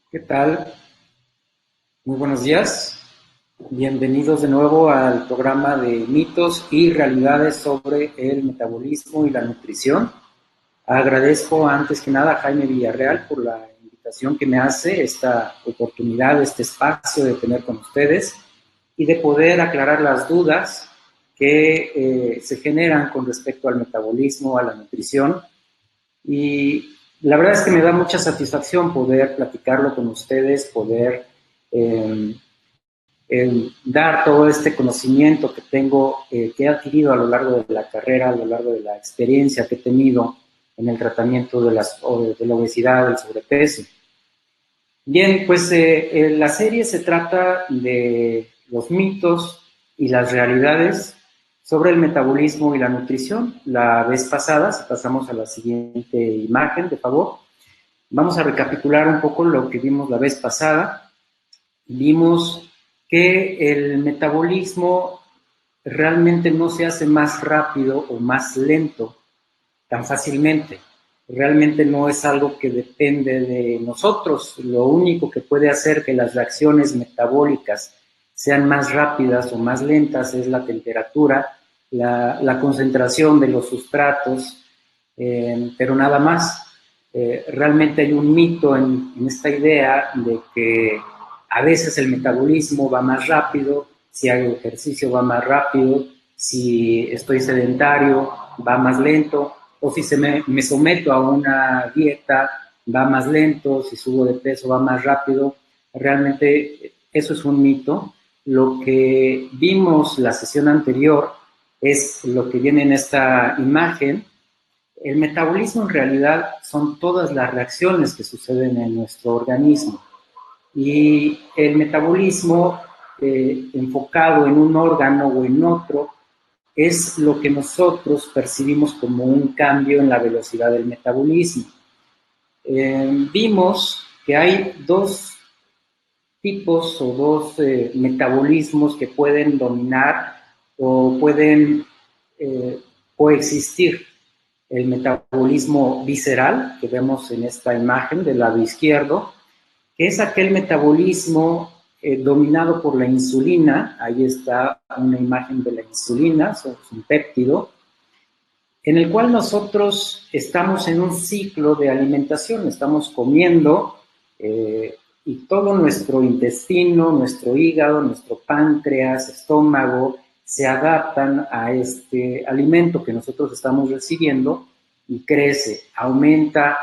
¿Qué tal? Muy buenos días. Bienvenidos de nuevo al programa de mitos y realidades sobre el metabolismo y la nutrición. Agradezco antes que nada a Jaime Villarreal por la invitación que me hace, esta oportunidad, este espacio de tener con ustedes y de poder aclarar las dudas que se generan con respecto al metabolismo, a la nutrición. Y la verdad es que me da mucha satisfacción poder platicarlo con ustedes, poder eh, dar todo este conocimiento que tengo, que he adquirido a lo largo de la carrera, a lo largo de la experiencia que he tenido en el tratamiento de la obesidad, del sobrepeso. Bien, pues la serie se trata de los mitos y las realidades sobre el metabolismo y la nutrición. La vez pasada, si pasamos a la siguiente imagen, de favor, vamos a recapitular un poco lo que vimos la vez pasada. Vimos que el metabolismo realmente no se hace más rápido o más lento tan fácilmente. Realmente no es algo que depende de nosotros. Lo único que puede hacer que las reacciones metabólicas sean más rápidas o más lentas es la temperatura, la concentración de los sustratos, pero nada más. Realmente hay un mito en esta idea de que a veces el metabolismo va más rápido, si hago ejercicio va más rápido, si estoy sedentario va más lento, o si me someto a una dieta va más lento, si subo de peso va más rápido. Realmente eso es un mito. Lo que vimos la sesión anterior es lo que viene en esta imagen. El metabolismo en realidad son todas las reacciones que suceden en nuestro organismo. Y el metabolismo enfocado en un órgano o en otro es lo que nosotros percibimos como un cambio en la velocidad del metabolismo. Vimos que hay dos tipos o dos metabolismos que pueden dominar o pueden eh, coexistir. El metabolismo visceral, que vemos en esta imagen del lado izquierdo, que es aquel metabolismo dominado por la insulina. Ahí está una imagen de la insulina, es un péptido, en el cual nosotros estamos en un ciclo de alimentación, estamos comiendo y todo nuestro intestino, nuestro hígado, nuestro páncreas, estómago, se adaptan a este alimento que nosotros estamos recibiendo y crece, aumenta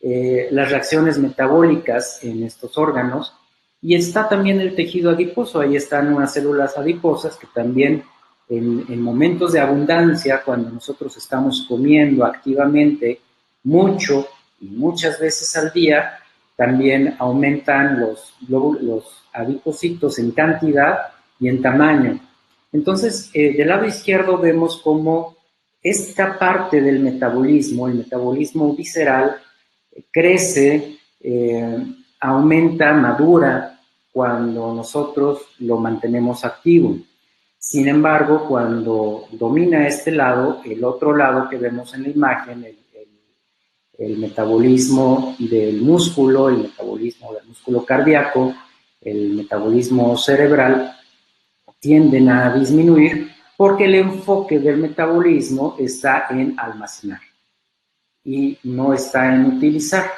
las reacciones metabólicas en estos órganos. Y está también el tejido adiposo, ahí están unas células adiposas que también en momentos de abundancia, cuando nosotros estamos comiendo activamente mucho y muchas veces al día, también aumentan los adipocitos en cantidad y en tamaño. Entonces, del lado izquierdo vemos cómo esta parte del metabolismo, el metabolismo visceral, crece, aumenta, madura cuando nosotros lo mantenemos activo. Sin embargo, cuando domina este lado, el otro lado que vemos en la imagen, el metabolismo del músculo cardíaco, el metabolismo cerebral, tienden a disminuir porque el enfoque del metabolismo está en almacenar y no está en utilizar.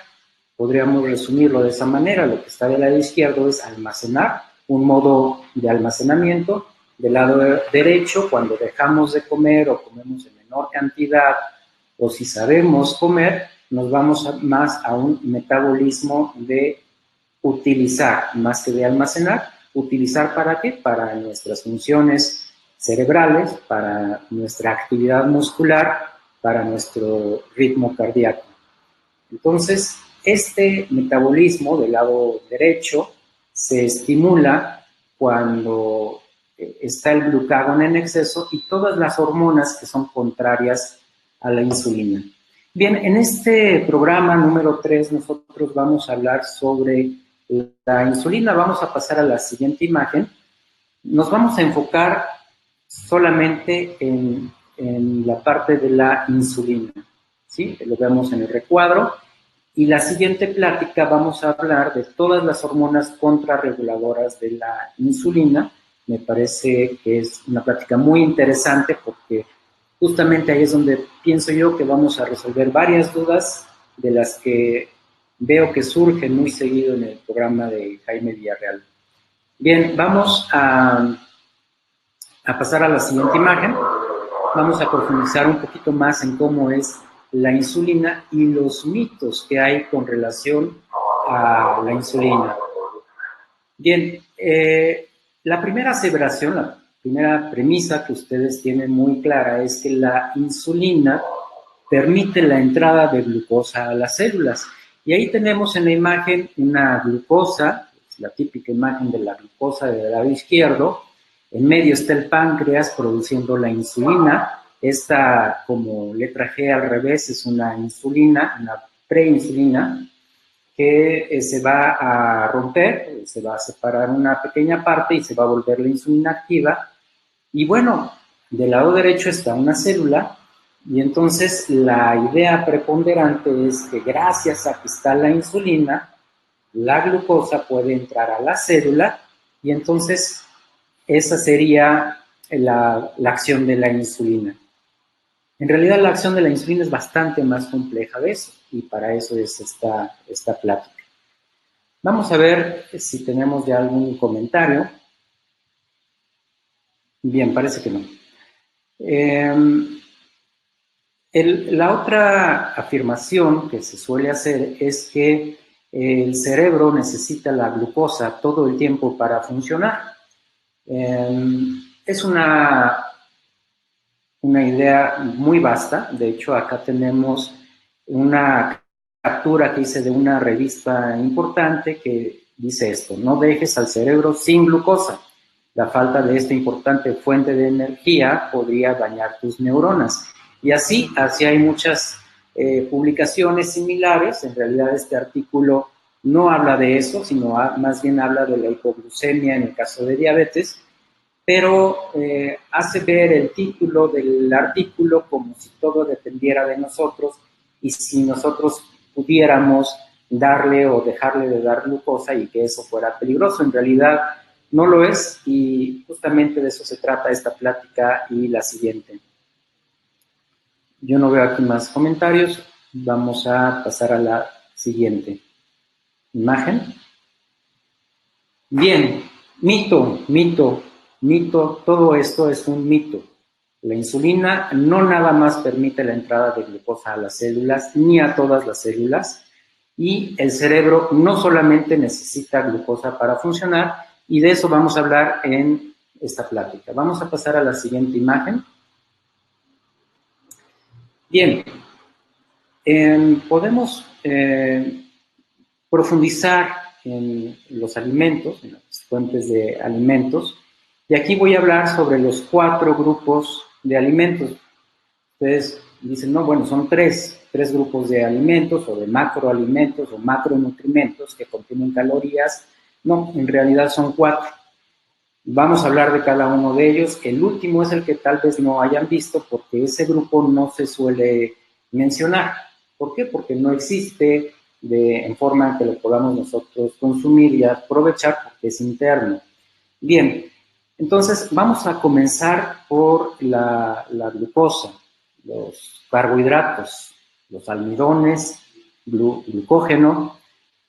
Podríamos resumirlo de esa manera. Lo que está del lado izquierdo es almacenar, un modo de almacenamiento. Del lado derecho, cuando dejamos de comer o comemos en menor cantidad, o si sabemos comer, nos vamos más a un metabolismo de utilizar, más que de almacenar. ¿Utilizar para qué? Para nuestras funciones cerebrales, para nuestra actividad muscular, para nuestro ritmo cardíaco. Entonces, este metabolismo del lado derecho se estimula cuando está el glucagón en exceso y todas las hormonas que son contrarias a la insulina. Bien, en este programa número 3 nosotros vamos a hablar sobre la insulina. Vamos a pasar a la siguiente imagen. Nos vamos a enfocar solamente en la parte de la insulina. ¿Sí? Lo vemos en el recuadro. Y la siguiente plática vamos a hablar de todas las hormonas contrarreguladoras de la insulina. Me parece que es una plática muy interesante porque justamente ahí es donde pienso yo que vamos a resolver varias dudas de las que veo que surgen muy seguido en el programa de Jaime Villarreal. Bien, vamos a pasar a la siguiente imagen. Vamos a profundizar un poquito más en cómo es la insulina y los mitos que hay con relación a la insulina. Bien, la primera aseveración, la primera premisa que ustedes tienen muy clara es que la insulina permite la entrada de glucosa a las células. Y ahí tenemos en la imagen una glucosa, la típica imagen de la glucosa del lado izquierdo. En medio está el páncreas produciendo la insulina. Esta, como letra G al revés, es una insulina, una preinsulina, que se va a romper, se va a separar una pequeña parte y se va a volver la insulina activa. Y bueno, del lado derecho está una célula, y entonces la idea preponderante es que gracias a que está la insulina, la glucosa puede entrar a la célula, y entonces esa sería la acción de la insulina. En realidad la acción de la insulina es bastante más compleja de eso, y para eso es esta plática. Vamos a ver si tenemos ya algún comentario. Bien, parece que no. La otra afirmación que se suele hacer es que el cerebro necesita la glucosa todo el tiempo para funcionar. Es una idea muy vasta. De hecho, acá tenemos una captura que hice de una revista importante que dice esto: no dejes al cerebro sin glucosa. La falta de esta importante fuente de energía podría dañar tus neuronas. Y así hay muchas publicaciones similares. En realidad este artículo no habla de eso, sino más bien habla de la hipoglucemia en el caso de diabetes, pero hace ver el título del artículo como si todo dependiera de nosotros y si nosotros pudiéramos darle o dejarle de dar glucosa y que eso fuera peligroso. En realidad no lo es, y justamente de eso se trata esta plática y la siguiente. Yo no veo aquí más comentarios. Vamos a pasar a la siguiente imagen. Bien, mito, todo esto es un mito. La insulina no nada más permite la entrada de glucosa a las células, ni a todas las células, y el cerebro no solamente necesita glucosa para funcionar, y de eso vamos a hablar en esta plática. Vamos a pasar a la siguiente imagen. Bien, podemos profundizar en los alimentos, en las fuentes de alimentos, y aquí voy a hablar sobre los 4 grupos de alimentos. Ustedes dicen, no, bueno, son tres grupos de alimentos, o de macroalimentos, o macronutrimentos que contienen calorías. No, en realidad son 4. Vamos a hablar de cada uno de ellos. El último es el que tal vez no hayan visto, porque ese grupo no se suele mencionar. ¿Por qué? Porque no existe en forma que lo podamos nosotros consumir y aprovechar, porque es interno. Bien, entonces vamos a comenzar por la glucosa, los carbohidratos, los almidones, glucógeno.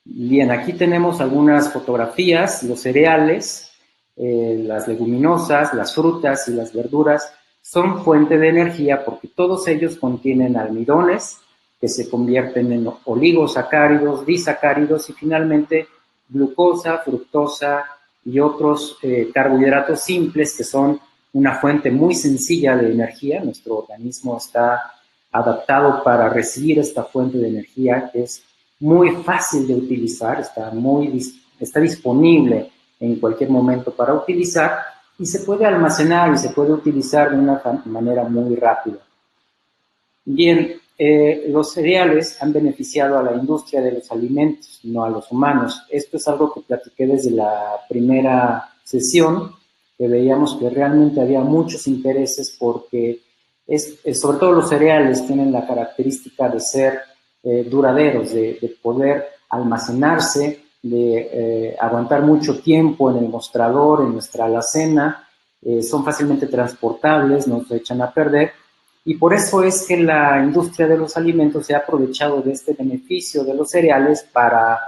Bien, aquí tenemos algunas fotografías. Los cereales, las leguminosas, las frutas y las verduras son fuente de energía porque todos ellos contienen almidones que se convierten en oligosacáridos, disacáridos y finalmente glucosa, fructosa y otros carbohidratos simples que son una fuente muy sencilla de energía. Nuestro organismo está adaptado para recibir esta fuente de energía, que es muy fácil de utilizar, está disponible en cualquier momento para utilizar, y se puede almacenar y se puede utilizar de una manera muy rápida. Bien, los cereales han beneficiado a la industria de los alimentos, no a los humanos. Esto es algo que platiqué desde la primera sesión, que veíamos que realmente había muchos intereses porque sobre todo los cereales tienen la característica de ser duraderos, de poder almacenarse, de aguantar mucho tiempo en el mostrador, en nuestra alacena, son fácilmente transportables, no se echan a perder, y por eso es que la industria de los alimentos se ha aprovechado de este beneficio de los cereales para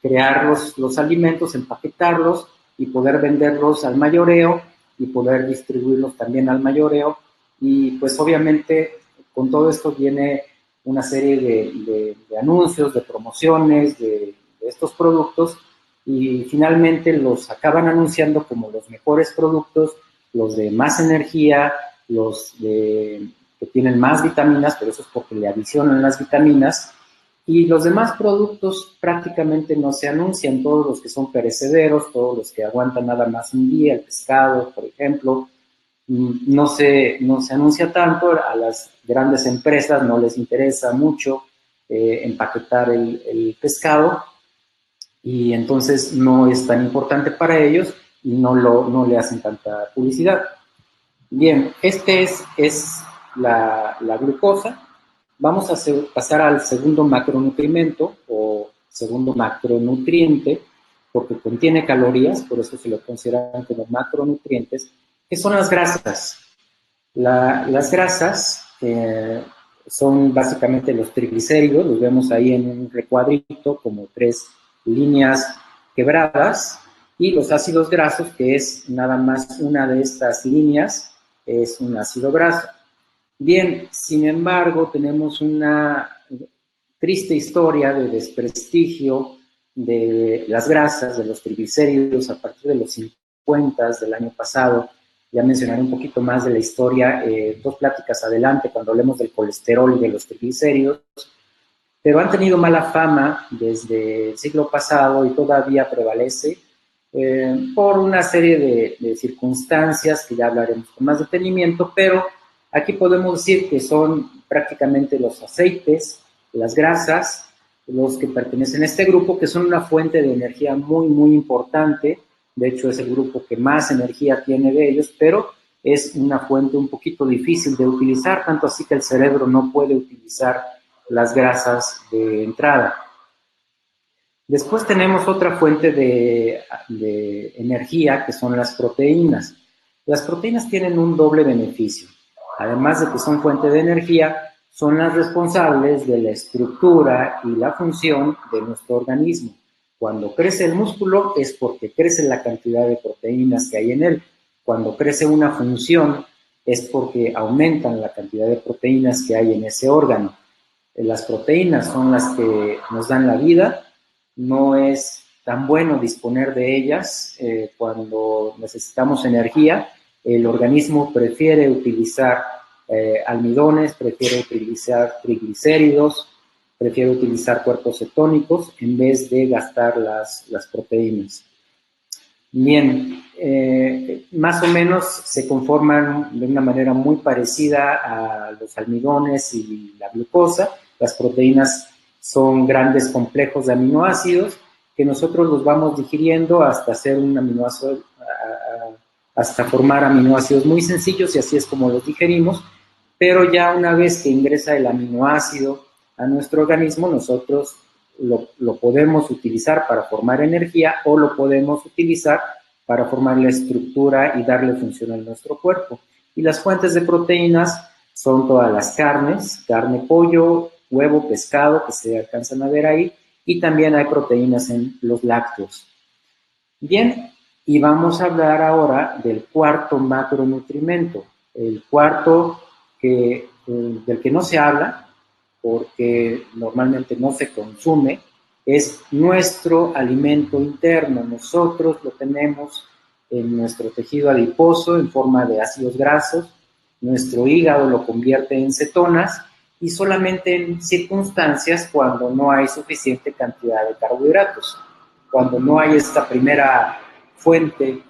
crear los alimentos, empaquetarlos y poder venderlos al mayoreo y poder distribuirlos también al mayoreo. Y pues obviamente con todo esto viene una serie de anuncios, de promociones de estos productos, y finalmente los acaban anunciando como los mejores productos, los de más energía, que tienen más vitaminas, pero eso es porque le adicionan las vitaminas, y los demás productos prácticamente no se anuncian, todos los que son perecederos, todos los que aguantan nada más un día, el pescado, por ejemplo, no se anuncia tanto. A las grandes empresas no les interesa mucho empaquetar el pescado, y entonces no es tan importante para ellos y no le hacen tanta publicidad. Bien, es la glucosa. Vamos a pasar al segundo macronutrimento o segundo macronutriente, porque contiene calorías, por eso se lo consideran como macronutrientes, que son las grasas. Las grasas son básicamente los triglicéridos, los vemos ahí en un recuadrito como 3 líneas quebradas, y los ácidos grasos, que es nada más una de estas líneas, es un ácido graso. Bien, sin embargo, tenemos una triste historia de desprestigio de las grasas, de los triglicéridos a partir de los 50 del año pasado. Ya mencionaré un poquito más de la historia, 2 pláticas adelante, cuando hablemos del colesterol y de los triglicéridos, pero han tenido mala fama desde el siglo pasado y todavía prevalece por una serie de circunstancias que ya hablaremos con más detenimiento, pero aquí podemos decir que son prácticamente los aceites, las grasas, los que pertenecen a este grupo, que son una fuente de energía muy, muy importante. De hecho, es el grupo que más energía tiene de ellos, pero es una fuente un poquito difícil de utilizar, tanto así que el cerebro no puede utilizar las grasas de entrada. Después tenemos otra fuente de energía, que son las proteínas. Las proteínas tienen un doble beneficio. Además de que son fuente de energía, son las responsables de la estructura y la función de nuestro organismo. Cuando crece el músculo es porque crece la cantidad de proteínas que hay en él. Cuando crece una función es porque aumentan la cantidad de proteínas que hay en ese órgano. Las proteínas son las que nos dan la vida. No es tan bueno disponer de ellas cuando necesitamos energía. El organismo prefiere utilizar almidones, prefiere utilizar triglicéridos, prefiere utilizar cuerpos cetónicos en vez de gastar las proteínas. Bien, más o menos se conforman de una manera muy parecida a los almidones y la glucosa. Las proteínas son grandes complejos de aminoácidos que nosotros los vamos digiriendo hasta hacer un aminoácido, hasta formar aminoácidos muy sencillos, y así es como los digerimos. Pero ya una vez que ingresa el aminoácido a nuestro organismo, nosotros lo podemos utilizar para formar energía o lo podemos utilizar para formar la estructura y darle función a nuestro cuerpo. Y las fuentes de proteínas son todas las carnes, carne, pollo, huevo, pescado, que se alcanzan a ver ahí, y también hay proteínas en los lácteos. Bien, y vamos a hablar ahora del cuarto macronutrimento, el cuarto del que no se habla, porque normalmente no se consume, es nuestro alimento interno. Nosotros lo tenemos en nuestro tejido adiposo en forma de ácidos grasos, nuestro hígado lo convierte en cetonas, y solamente en circunstancias cuando no hay suficiente cantidad de carbohidratos. Cuando no hay esta primera fuente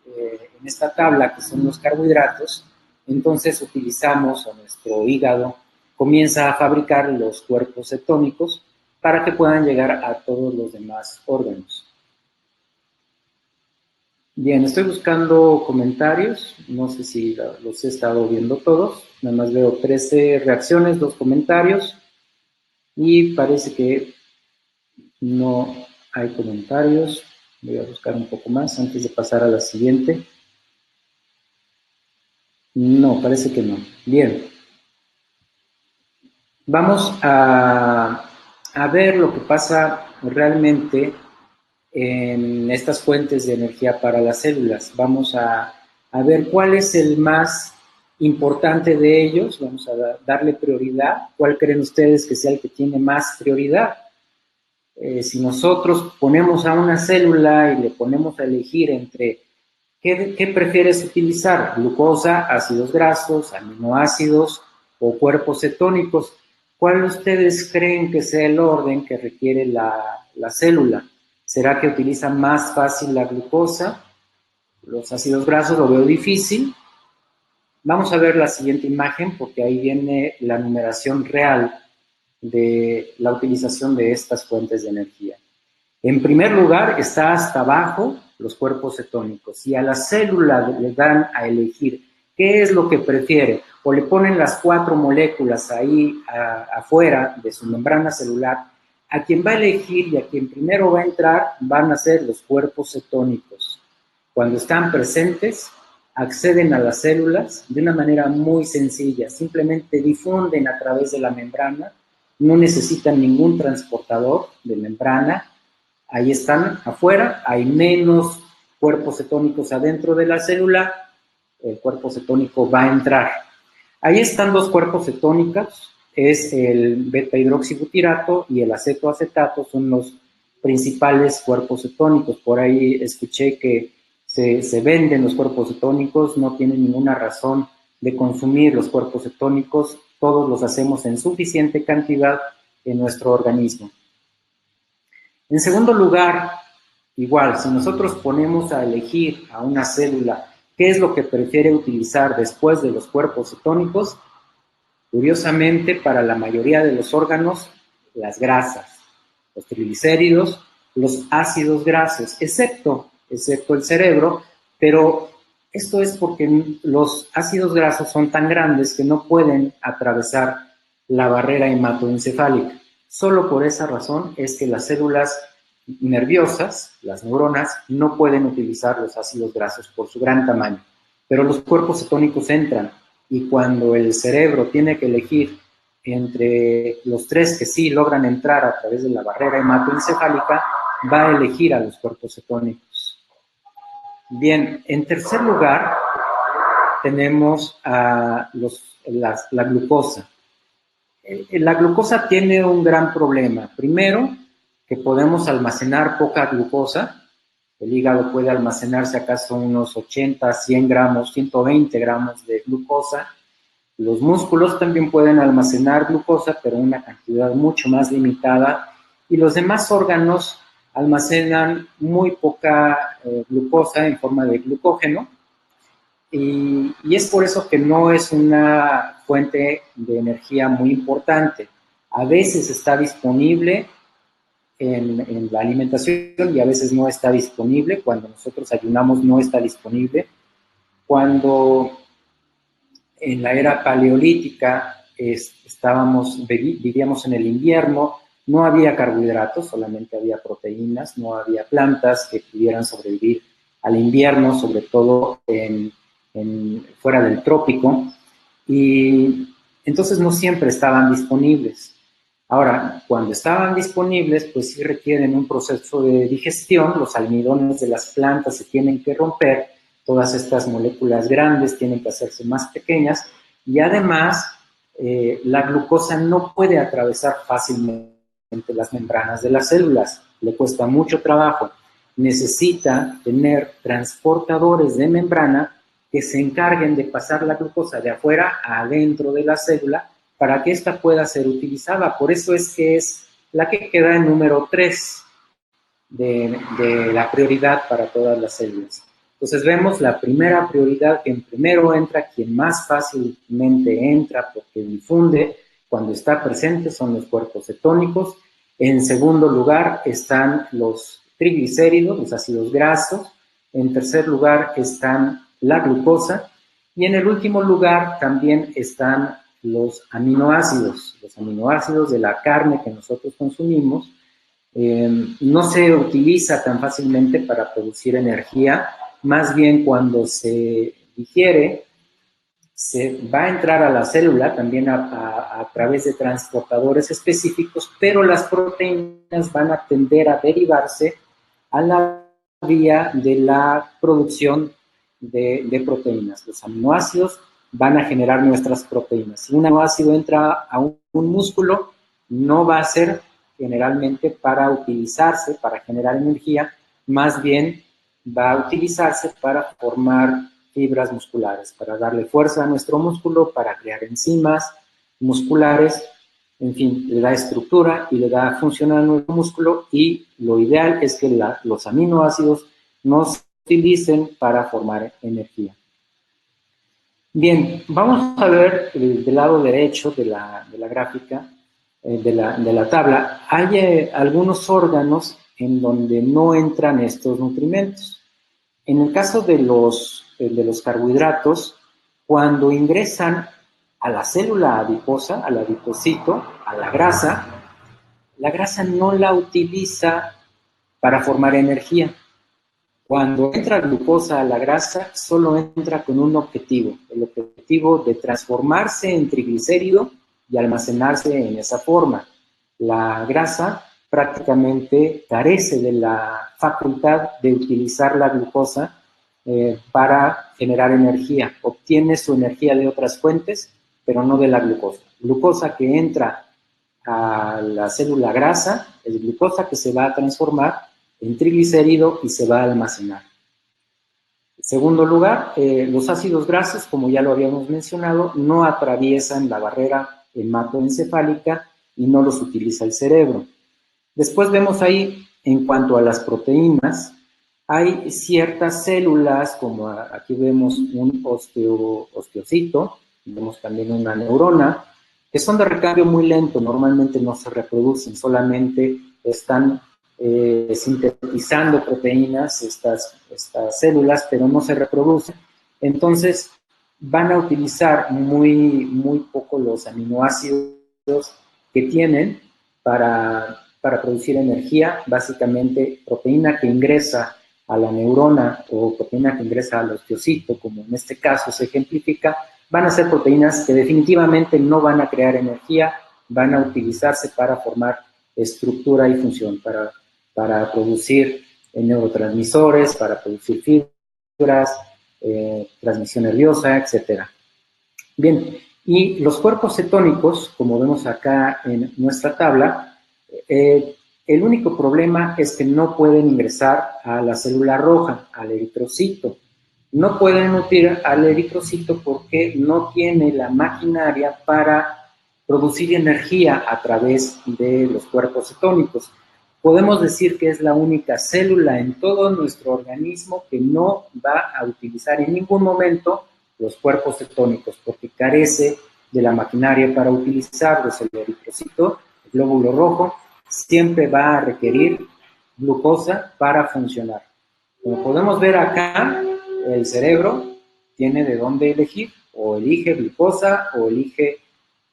en esta tabla, que son los carbohidratos, entonces utilizamos, o nuestro hígado comienza a fabricar los cuerpos cetónicos para que puedan llegar a todos los demás órganos. Bien, estoy buscando comentarios, no sé si los he estado viendo todos, nada más veo 13 reacciones, 2 comentarios. Y parece que no hay comentarios. Voy a buscar un poco más antes de pasar a la siguiente. No, parece que no. Bien. Vamos a ver lo que pasa realmente en estas fuentes de energía para las células. Vamos a ver cuál es el más importante de ellos. Vamos a darle prioridad. ¿Cuál creen ustedes que sea el que tiene más prioridad? Si nosotros ponemos a una célula y le ponemos a elegir entre ¿qué prefieres utilizar? Glucosa, ácidos grasos, aminoácidos o cuerpos cetónicos. ¿Cuál ustedes creen que sea el orden que requiere la célula? ¿Será que utiliza más fácil la glucosa? Los ácidos grasos lo veo difícil. Vamos a ver la siguiente imagen porque ahí viene la numeración real de la utilización de estas fuentes de energía. En primer lugar, está hasta abajo los cuerpos cetónicos. Si a la célula le dan a elegir qué es lo que prefiere, o le ponen las 4 moléculas ahí afuera de su membrana celular, a quien va a elegir y a quien primero va a entrar van a ser los cuerpos cetónicos. Cuando están presentes, acceden a las células de una manera muy sencilla, simplemente difunden a través de la membrana, no necesitan ningún transportador de membrana. Ahí están afuera, hay menos cuerpos cetónicos adentro de la célula, el cuerpo cetónico va a entrar. Ahí están dos cuerpos cetónicos, es el beta-hidroxibutirato y el acetoacetato, son los principales cuerpos cetónicos. Por ahí escuché que se venden los cuerpos cetónicos, no tienen ninguna razón de consumir los cuerpos cetónicos, todos los hacemos en suficiente cantidad en nuestro organismo. En segundo lugar, igual, si nosotros ponemos a elegir a una célula qué es lo que prefiere utilizar después de los cuerpos cetónicos, curiosamente, para la mayoría de los órganos, las grasas, los triglicéridos, los ácidos grasos, excepto el cerebro, pero esto es porque los ácidos grasos son tan grandes que no pueden atravesar la barrera hematoencefálica. Solo por esa razón es que las células nerviosas, las neuronas, no pueden utilizar los ácidos grasos por su gran tamaño, pero los cuerpos cetónicos entran y cuando el cerebro tiene que elegir entre los 3 que sí logran entrar a través de la barrera hematoencefálica, va a elegir a los cuerpos cetónicos. Bien, en tercer lugar tenemos a la glucosa. La glucosa tiene un gran problema. Primero, que podemos almacenar poca glucosa. El hígado puede almacenarse acaso unos 80, 100 gramos, 120 gramos de glucosa. Los músculos también pueden almacenar glucosa, pero una cantidad mucho más limitada. Y los demás órganos almacenan muy poca glucosa en forma de glucógeno. Y es por eso que no es una fuente de energía muy importante. A veces está disponible en la alimentación y a veces no está disponible. Cuando nosotros ayunamos no está disponible. Cuando en la era paleolítica vivíamos en el invierno, no había carbohidratos, solamente había proteínas, no había plantas que pudieran sobrevivir al invierno, sobre todo fuera del trópico, y entonces no siempre estaban disponibles. Ahora, cuando estaban disponibles, pues sí requieren un proceso de digestión, los almidones de las plantas se tienen que romper, todas estas moléculas grandes tienen que hacerse más pequeñas y además la glucosa no puede atravesar fácilmente las membranas de las células, le cuesta mucho trabajo, necesita tener transportadores de membrana que se encarguen de pasar la glucosa de afuera a adentro de la célula para que ésta pueda ser utilizada. Por eso es que es la que queda en número 3 de la prioridad para todas las células. Entonces vemos la primera prioridad, que en primero entra quien más fácilmente entra porque difunde cuando está presente son los cuerpos cetónicos. En segundo lugar están los triglicéridos, los ácidos grasos. En tercer lugar están la glucosa. Y en el último lugar también están los aminoácidos. Los aminoácidos de la carne que nosotros consumimos no se utiliza tan fácilmente para producir energía, más bien cuando se digiere, se va a entrar a la célula también a través de transportadores específicos, pero las proteínas van a tender a derivarse a la vía de la producción de proteínas. Los aminoácidos van a generar nuestras proteínas. Si un aminoácido entra a un músculo, no va a ser generalmente para utilizarse, para generar energía, más bien va a utilizarse para formar fibras musculares, para darle fuerza a nuestro músculo, para crear enzimas musculares, en fin, le da estructura y le da función a nuestro músculo, y lo ideal es que los aminoácidos no se utilicen para formar energía. Bien, vamos a ver del lado derecho de la gráfica, de la tabla. Hay algunos órganos en donde no entran estos nutrimentos. En el caso de los carbohidratos, cuando ingresan a la célula adiposa, al adipocito, a la grasa no la utiliza para formar energía. Cuando entra glucosa a la grasa, solo entra con un objetivo, el objetivo de transformarse en triglicérido y almacenarse en esa forma. La grasa prácticamente carece de la facultad de utilizar la glucosa para generar energía. Obtiene su energía de otras fuentes, pero no de la glucosa. Glucosa que entra a la célula grasa es glucosa que se va a transformar en triglicérido y se va a almacenar. En segundo lugar, los ácidos grasos, como ya lo habíamos mencionado, no atraviesan la barrera hematoencefálica y no los utiliza el cerebro. Después vemos ahí, en cuanto a las proteínas, hay ciertas células, como aquí vemos un osteocito, vemos también una neurona, que son de recambio muy lento, normalmente no se reproducen, solamente están sintetizando proteínas, estas células, pero no se reproducen. Entonces, van a utilizar muy poco los aminoácidos que tienen para producir energía, básicamente proteína que ingresa a la neurona o proteína que ingresa al osteocito, como en este caso se ejemplifica, van a ser proteínas que definitivamente no van a crear energía, van a utilizarse para formar estructura y función, para producir neurotransmisores, para producir fibras, transmisión nerviosa, etc. Bien, y los cuerpos cetónicos, como vemos acá en nuestra tabla, el único problema es que no pueden ingresar a la célula roja, al eritrocito. No pueden nutrir al eritrocito porque no tiene la maquinaria para producir energía a través de los cuerpos cetónicos. Podemos decir que es la única célula en todo nuestro organismo que no va a utilizar en ningún momento los cuerpos cetónicos porque carece de la maquinaria para utilizarlos. El eritrocito, el glóbulo rojo, siempre va a requerir glucosa para funcionar. Como podemos ver acá, el cerebro tiene de dónde elegir, o elige glucosa, o elige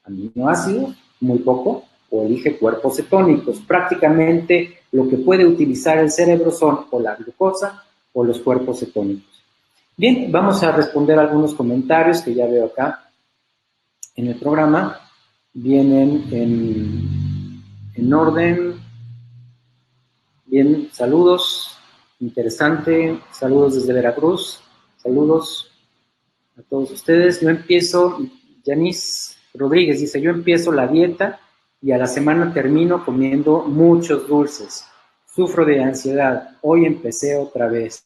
aminoácidos, muy poco, o elige cuerpos cetónicos. Prácticamente lo que puede utilizar el cerebro son o la glucosa o los cuerpos cetónicos. Bien, vamos a responder algunos comentarios que ya veo acá en el programa. Vienen en orden. Bien, saludos. Interesante. Saludos desde Veracruz. Saludos a todos ustedes. Yo empiezo, Yanis Rodríguez dice, yo empiezo la dieta y a la semana termino comiendo muchos dulces. Sufro de ansiedad. Hoy empecé otra vez.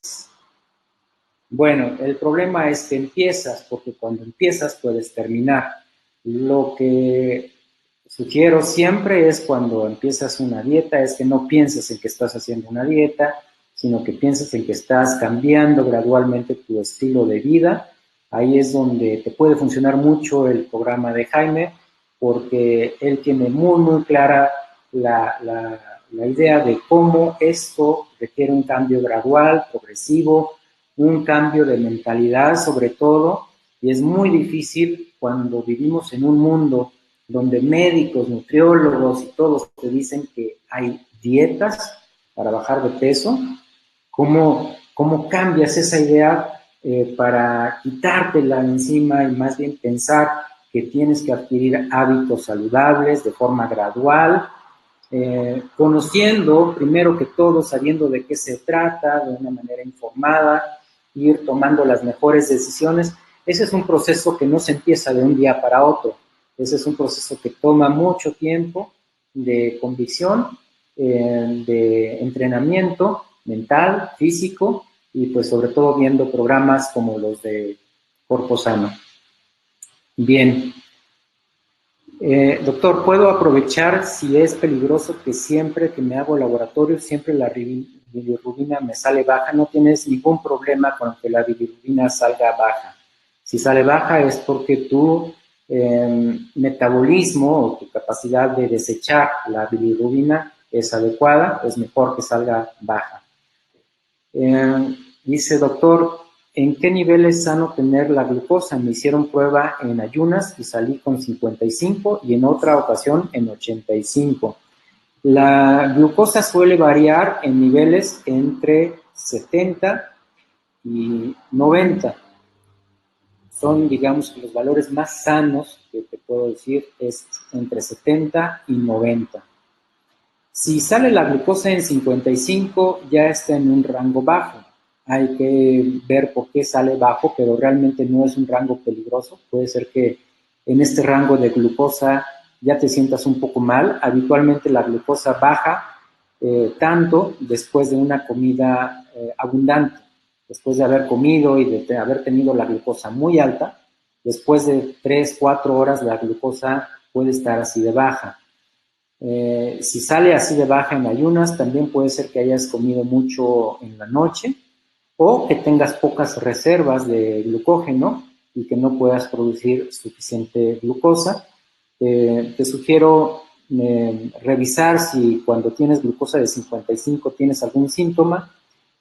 Bueno, el problema es que empiezas, porque cuando empiezas puedes terminar. Lo que sugiero siempre es cuando empiezas una dieta, es que no pienses en que estás haciendo una dieta, sino que pienses en que estás cambiando gradualmente tu estilo de vida. Ahí es donde te puede funcionar mucho el programa de Jaime, porque él tiene muy clara la idea de cómo esto requiere un cambio gradual, progresivo, un cambio de mentalidad sobre todo, y es muy difícil cuando vivimos en un mundo donde médicos, nutriólogos y todos te dicen que hay dietas para bajar de peso. ¿Cómo cambias esa idea para quitártela encima y más bien pensar que tienes que adquirir hábitos saludables de forma gradual, conociendo primero que todo, sabiendo de qué se trata, de una manera informada, ir tomando las mejores decisiones? Ese es un proceso que no se empieza de un día para otro. Ese es un proceso que toma mucho tiempo de convicción, de entrenamiento mental, físico, y pues sobre todo viendo programas como los de Cuerpo Sano. Bien. Doctor, ¿puedo aprovechar si es peligroso que siempre que me hago laboratorio, siempre la bilirrubina me sale baja? No tienes ningún problema con que la bilirrubina salga baja. Si sale baja es porque tu metabolismo o tu capacidad de desechar la bilirrubina es adecuada, es mejor que salga baja. Dice, doctor, ¿en qué nivel es sano tener la glucosa? Me hicieron prueba en ayunas y salí con 55 y en otra ocasión en 85. La glucosa suele variar en niveles entre 70 y 90. Son, digamos, los valores más sanos que te puedo decir es entre 70 y 90. Si sale la glucosa en 55, ya está en un rango bajo. Hay que ver por qué sale bajo, pero realmente no es un rango peligroso. Puede ser que en este rango de glucosa ya te sientas un poco mal. Habitualmente la glucosa baja tanto después de una comida abundante. Después de haber comido y de haber tenido la glucosa muy alta, después de 3, 4 horas la glucosa puede estar así de baja. Si sale así de baja en ayunas, también puede ser que hayas comido mucho en la noche o que tengas pocas reservas de glucógeno y que no puedas producir suficiente glucosa. Te sugiero revisar si cuando tienes glucosa de 55 tienes algún síntoma,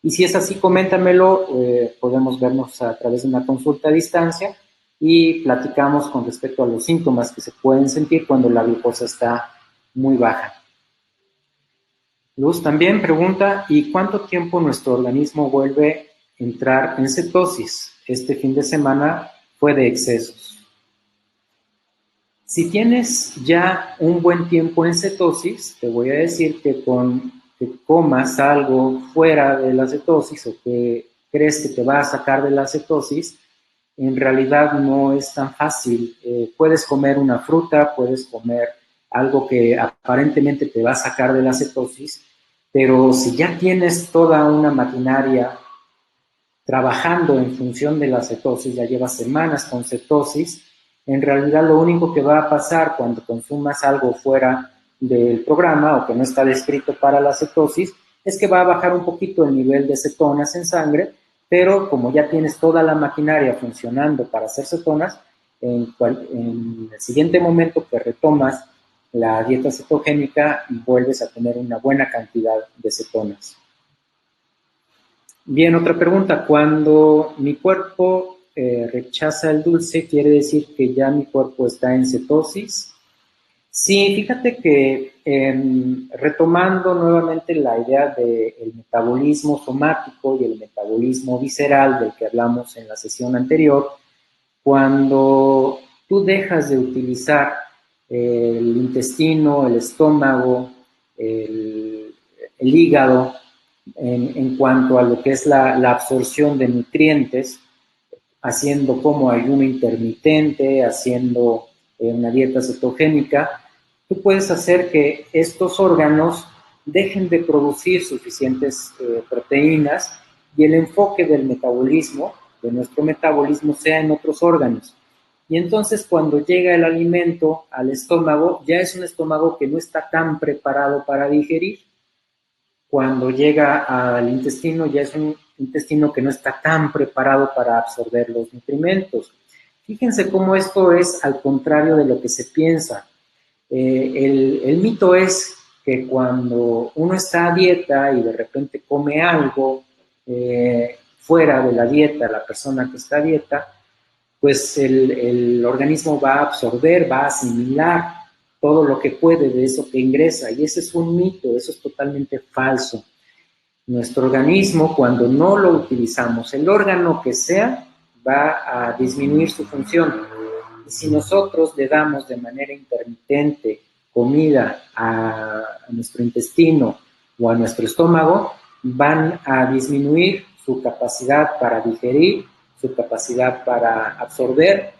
y si es así, coméntamelo. Podemos vernos a través de una consulta a distancia y platicamos con respecto a los síntomas que se pueden sentir cuando la glucosa está muy baja. Luz también pregunta, ¿y cuánto tiempo nuestro organismo vuelve a entrar en cetosis? Este fin de semana fue de excesos. Si tienes ya un buen tiempo en cetosis, te voy a decir que con que comas algo fuera de la cetosis o que crees que te va a sacar de la cetosis, en realidad no es tan fácil. Puedes comer una fruta, puedes comer algo que aparentemente te va a sacar de la cetosis, pero si ya tienes toda una maquinaria trabajando en función de la cetosis, ya llevas semanas con cetosis, en realidad lo único que va a pasar cuando consumas algo fuera del programa o que no está descrito para la cetosis es que va a bajar un poquito el nivel de cetonas en sangre, pero como ya tienes toda la maquinaria funcionando para hacer cetonas, en el siguiente momento que retomas la dieta cetogénica, vuelves a tener una buena cantidad de cetonas. Bien, otra pregunta. Cuando mi cuerpo rechaza el dulce, ¿quiere decir que ya mi cuerpo está en cetosis? Sí, fíjate que retomando nuevamente la idea del metabolismo somático y el metabolismo visceral del que hablamos en la sesión anterior, cuando tú dejas de utilizar el intestino, el estómago, el hígado, en cuanto a lo que es la absorción de nutrientes, haciendo como ayuno intermitente, haciendo una dieta cetogénica, tú puedes hacer que estos órganos dejen de producir suficientes proteínas y el enfoque del metabolismo, de nuestro metabolismo, sea en otros órganos. Y entonces cuando llega el alimento al estómago, ya es un estómago que no está tan preparado para digerir. Cuando llega al intestino, ya es un intestino que no está tan preparado para absorber los nutrimentos. Fíjense cómo esto es al contrario de lo que se piensa. El mito es que cuando uno está a dieta y de repente come algo fuera de la dieta, la persona que está a dieta, pues el organismo va a absorber, va a asimilar todo lo que puede de eso que ingresa, y ese es un mito, eso es totalmente falso. Nuestro organismo, cuando no lo utilizamos, el órgano que sea, va a disminuir su función. Y si nosotros le damos de manera intermitente comida a nuestro intestino o a nuestro estómago, van a disminuir su capacidad para digerir, su capacidad para absorber,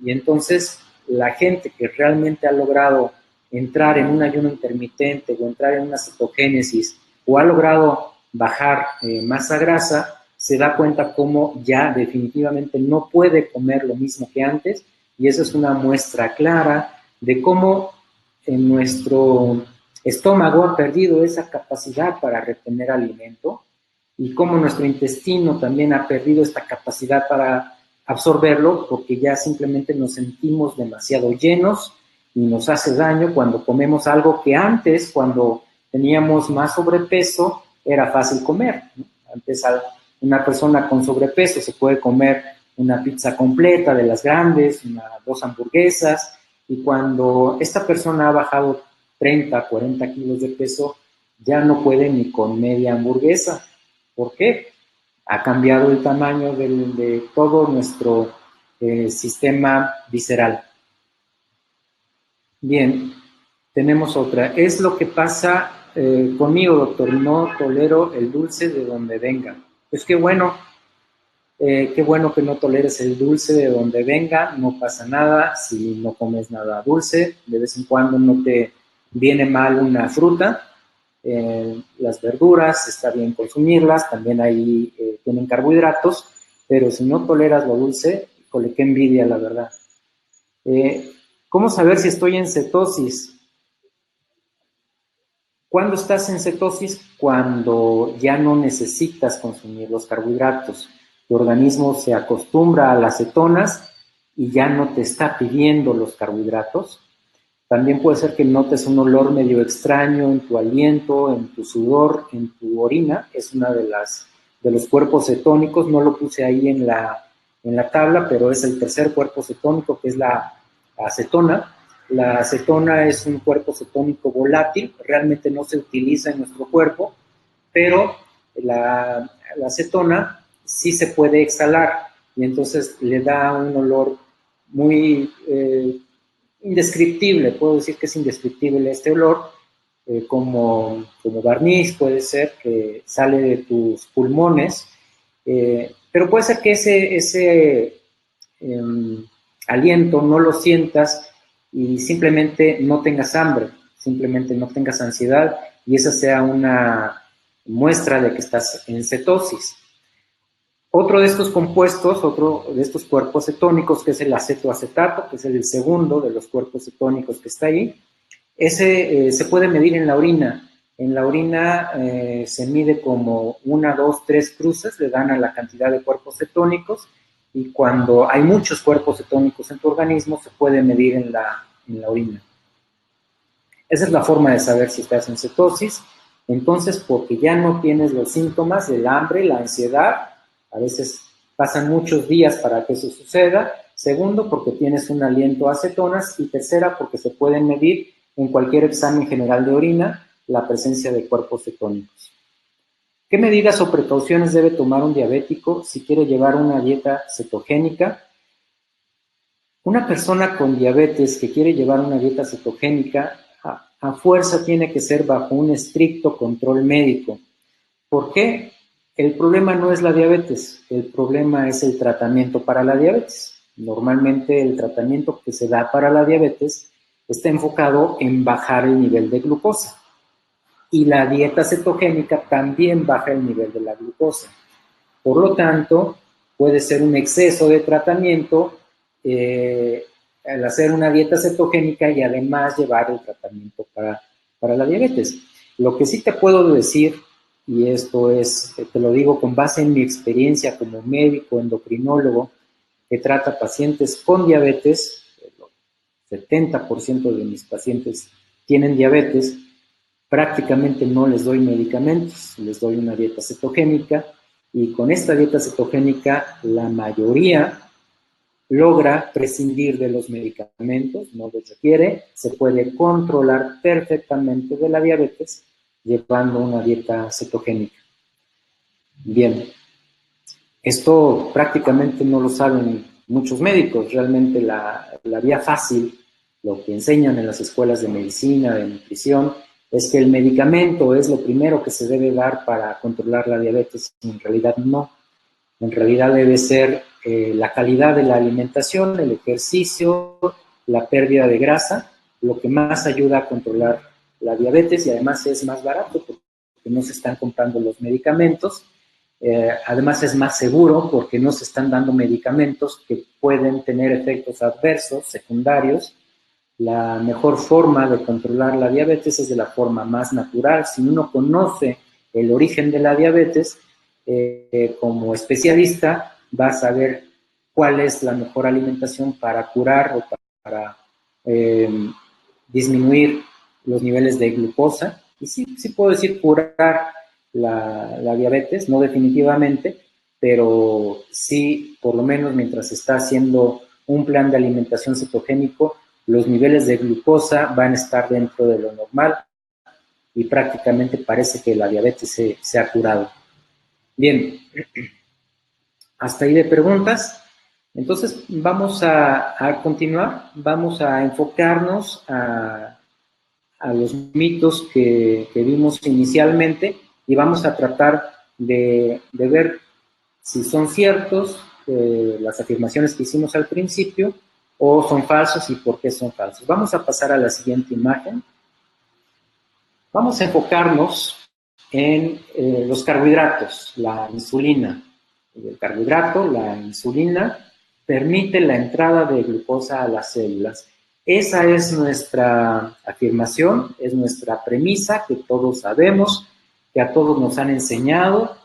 y entonces la gente que realmente ha logrado entrar en un ayuno intermitente o entrar en una cetogénesis o ha logrado bajar masa grasa, se da cuenta cómo ya definitivamente no puede comer lo mismo que antes, y esa es una muestra clara de cómo en nuestro estómago ha perdido esa capacidad para retener alimento y cómo nuestro intestino también ha perdido esta capacidad para absorberlo, porque ya simplemente nos sentimos demasiado llenos y nos hace daño cuando comemos algo que antes, cuando teníamos más sobrepeso, era fácil comer, ¿no? Antes una persona con sobrepeso se puede comer una pizza completa de las grandes, dos hamburguesas, y cuando esta persona ha bajado 30, 40 kilos de peso, ya no puede ni con media hamburguesa. ¿Por qué? Ha cambiado el tamaño de todo nuestro sistema visceral. Bien, tenemos otra. Es lo que pasa conmigo, doctor. No tolero el dulce de donde venga. Pues qué bueno que no toleres el dulce de donde venga. No pasa nada si no comes nada dulce. De vez en cuando no te viene mal una fruta. Las verduras, está bien consumirlas. También ahí tienen carbohidratos. Pero si no toleras lo dulce, híjole, qué envidia, la verdad. ¿Cómo saber si estoy en cetosis? ¿Cuándo estás en cetosis? Cuando ya no necesitas consumir los carbohidratos. Tu organismo se acostumbra a las cetonas y ya no te está pidiendo los carbohidratos. También puede ser que notes un olor medio extraño en tu aliento, en tu sudor, en tu orina. Es una de los cuerpos cetónicos. No lo puse ahí en la tabla, pero es el tercer cuerpo cetónico, que es la acetona. La acetona es un cuerpo cetónico volátil, realmente no se utiliza en nuestro cuerpo, pero la acetona sí se puede exhalar y entonces le da un olor muy indescriptible. Puedo decir que es indescriptible este olor, como barniz, puede ser que sale de tus pulmones, pero puede ser que ese aliento no lo sientas y simplemente no tengas hambre, simplemente no tengas ansiedad, y esa sea una muestra de que estás en cetosis. Otro de estos compuestos, otro de estos cuerpos cetónicos, que es el acetoacetato, que es el segundo de los cuerpos cetónicos que está ahí, ese se puede medir en la orina. En la orina se mide como 1, 2, 3 cruces, le dan a la cantidad de cuerpos cetónicos, y cuando hay muchos cuerpos cetónicos en tu organismo, se puede medir en la orina. Esa es la forma de saber si estás en cetosis. Entonces, porque ya no tienes los síntomas del hambre, la ansiedad, a veces pasan muchos días para que eso suceda. Segundo, porque tienes un aliento a cetonas. Y tercera, porque se pueden medir en cualquier examen general de orina la presencia de cuerpos cetónicos. ¿Qué medidas o precauciones debe tomar un diabético si quiere llevar una dieta cetogénica? Una persona con diabetes que quiere llevar una dieta cetogénica a fuerza tiene que ser bajo un estricto control médico. ¿Por qué? El problema no es la diabetes, el problema es el tratamiento para la diabetes. Normalmente el tratamiento que se da para la diabetes está enfocado en bajar el nivel de glucosa. Y la dieta cetogénica también baja el nivel de la glucosa. Por lo tanto, puede ser un exceso de tratamiento al hacer una dieta cetogénica y además llevar el tratamiento para la diabetes. Lo que sí te puedo decir, y esto te lo digo con base en mi experiencia como médico endocrinólogo que trata pacientes con diabetes, el 70% de mis pacientes tienen diabetes, prácticamente no les doy medicamentos, les doy una dieta cetogénica, y con esta dieta cetogénica la mayoría logra prescindir de los medicamentos, no los requiere, se puede controlar perfectamente de la diabetes llevando una dieta cetogénica. Bien, esto prácticamente no lo saben muchos médicos, realmente la vía fácil, lo que enseñan en las escuelas de medicina, de nutrición, es que el medicamento es lo primero que se debe dar para controlar la diabetes, y en realidad no. En realidad debe ser la calidad de la alimentación, el ejercicio, la pérdida de grasa, lo que más ayuda a controlar la diabetes y además es más barato porque no se están comprando los medicamentos. Además es más seguro porque no se están dando medicamentos que pueden tener efectos adversos, secundarios. La mejor forma de controlar la diabetes es de la forma más natural. Si uno conoce el origen de la diabetes, como especialista va a saber cuál es la mejor alimentación para curar o para disminuir los niveles de glucosa. Y sí, sí puedo decir curar la diabetes, no definitivamente, pero sí, por lo menos mientras se está haciendo un plan de alimentación cetogénico, los niveles de glucosa van a estar dentro de lo normal y prácticamente parece que la diabetes se ha curado. Bien, hasta ahí de preguntas. Entonces vamos a continuar, vamos a enfocarnos a los mitos que vimos inicialmente y vamos a tratar de ver si son ciertos las afirmaciones que hicimos al principio o son falsos y por qué son falsos. Vamos a pasar a la siguiente imagen. Vamos a enfocarnos en los carbohidratos, la insulina. El carbohidrato, la insulina, permite la entrada de glucosa a las células. Esa es nuestra afirmación, es nuestra premisa que todos sabemos, que a todos nos han enseñado,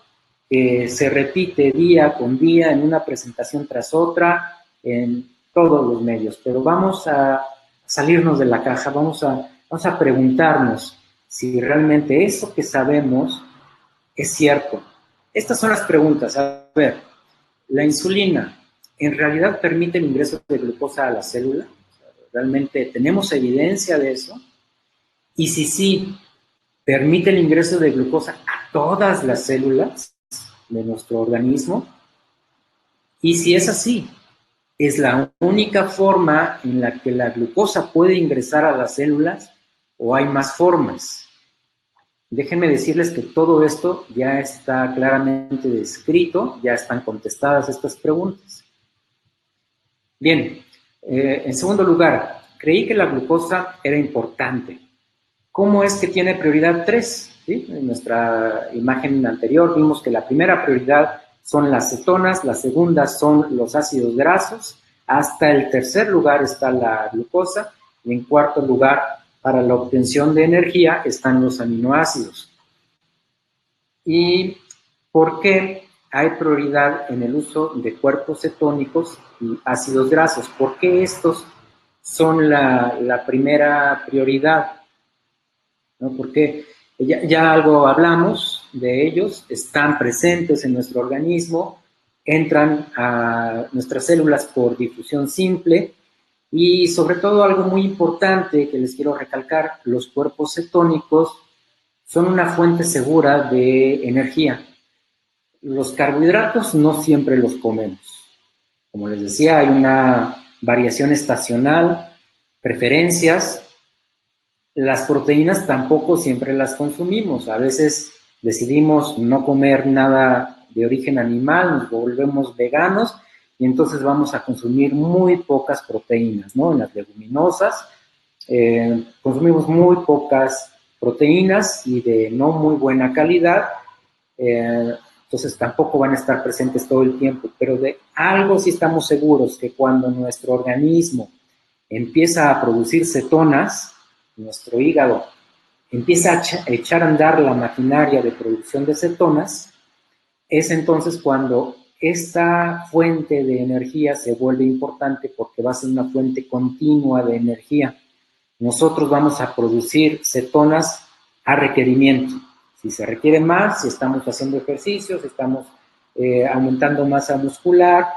que se repite día con día en una presentación tras otra, en todos los medios. Pero vamos a salirnos de la caja, vamos a preguntarnos si realmente eso que sabemos es cierto. Estas son las preguntas. A ver, ¿la insulina en realidad permite el ingreso de glucosa a la célula? ¿Realmente tenemos evidencia de eso? Y si sí, ¿permite el ingreso de glucosa a todas las células de nuestro organismo? Y si es así, ¿es la única forma en la que la glucosa puede ingresar a las células o hay más formas? Déjenme decirles que todo esto ya está claramente descrito, ya están contestadas estas preguntas. Bien, en segundo lugar, creí que la glucosa era importante. ¿Cómo es que tiene prioridad 3? ¿Sí? En nuestra imagen anterior vimos que la primera prioridad son las cetonas, la segunda son los ácidos grasos, hasta el tercer lugar está la glucosa y en cuarto lugar, para la obtención de energía, están los aminoácidos. ¿Y por qué hay prioridad en el uso de cuerpos cetónicos y ácidos grasos? ¿Por qué estos son la primera prioridad? ¿No? Porque ya algo hablamos de ellos, están presentes en nuestro organismo, entran a nuestras células por difusión simple y sobre todo algo muy importante que les quiero recalcar, los cuerpos cetónicos son una fuente segura de energía. Los carbohidratos no siempre los comemos. Como les decía, hay una variación estacional, preferencias. Las proteínas tampoco siempre las consumimos. A veces decidimos no comer nada de origen animal, nos volvemos veganos y entonces vamos a consumir muy pocas proteínas, ¿no? En las leguminosas consumimos muy pocas proteínas y de no muy buena calidad, entonces tampoco van a estar presentes todo el tiempo, pero de algo sí estamos seguros, que cuando nuestro organismo empieza a producir cetonas, nuestro hígado empieza a echar a andar la maquinaria de producción de cetonas, es entonces cuando esta fuente de energía se vuelve importante porque va a ser una fuente continua de energía. Nosotros vamos a producir cetonas a requerimiento. Si se requiere más, si estamos haciendo ejercicios, si estamos aumentando masa muscular,